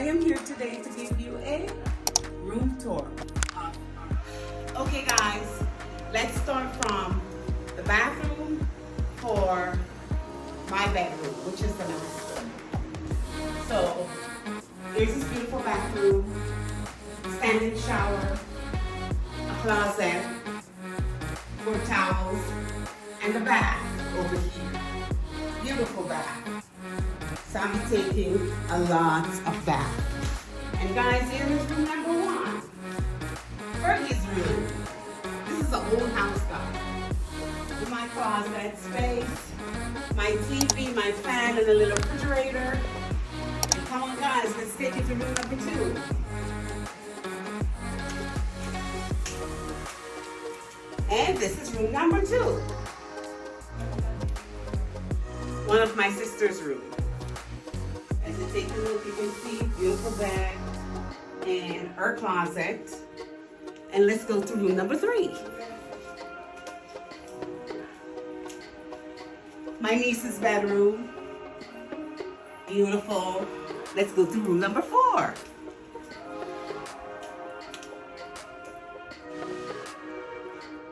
I am here today to give you a room tour. Okay guys, let's start from the bathroom for my bedroom, which is the master. So, here's this beautiful bathroom, standing shower, a closet for towels, and a bath over here. Beautiful bath. So I'll be taking a lot of bath. And guys, here is room number one. Fergie's room. This is an old house, guys. With my closet space, my TV, my fan, and a little refrigerator. And come on guys, let's take it to room number two. And this is room number two. One of my sister's rooms. As you take a look, you can see beautiful bed and her closet. And let's go to room number three. My niece's bedroom. Beautiful. Let's go to room number four.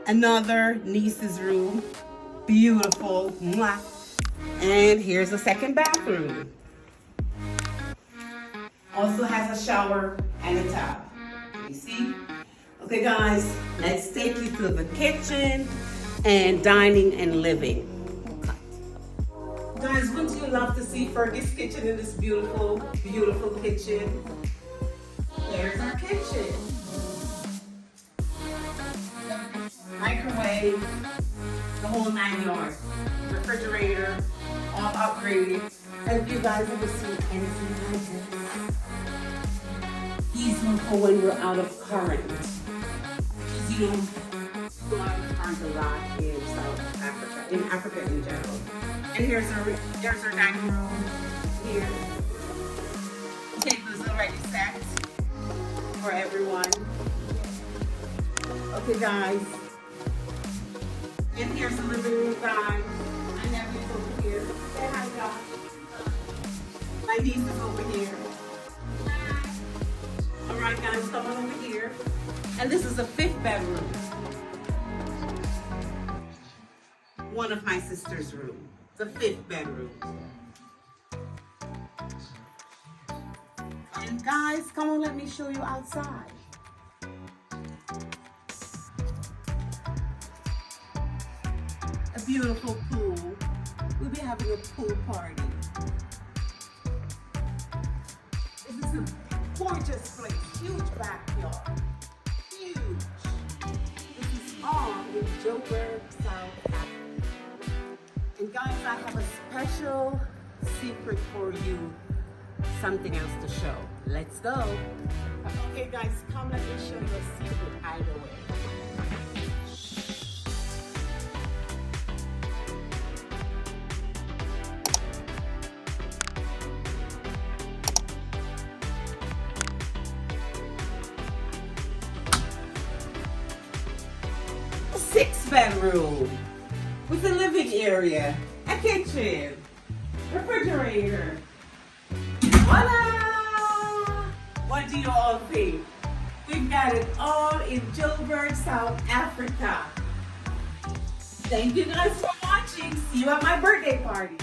Another niece's room. Beautiful. Mwah. And here's the second bathroom. Also has a shower and a tub. You see? Okay guys, let's take you to the kitchen and dining and living. Guys, wouldn't you love to see Fergie's kitchen in this beautiful, beautiful kitchen? There's our kitchen. Microwave, the whole 9 yards. Refrigerator, all upgraded. Have you guys ever seen anything like this? These are for when we're out of current. Because you know, go out of current a lot in South Africa, in Africa in general. And there's our dining room here. The table is already set for everyone. Okay guys. And here's the living room, guys. My nephew's over here. Say hi, guys. My niece is over here. All right, guys, come on over here. And this is the fifth bedroom. One of my sister's room. The fifth bedroom. And guys, come on, let me show you outside. A beautiful pool. We'll be having a pool party. This is a gorgeous place. Huge backyard. Huge. This is all in Johannesburg, South Africa. And guys, I have a special secret for you. Something else to show. Let's go. Okay guys, come let me show you a secret hideaway. Sixth bedroom with a living area, a kitchen, refrigerator. Voila! What do you all think? We've got it all in Johannesburg, South Africa. Thank you guys for watching. See you at my birthday party.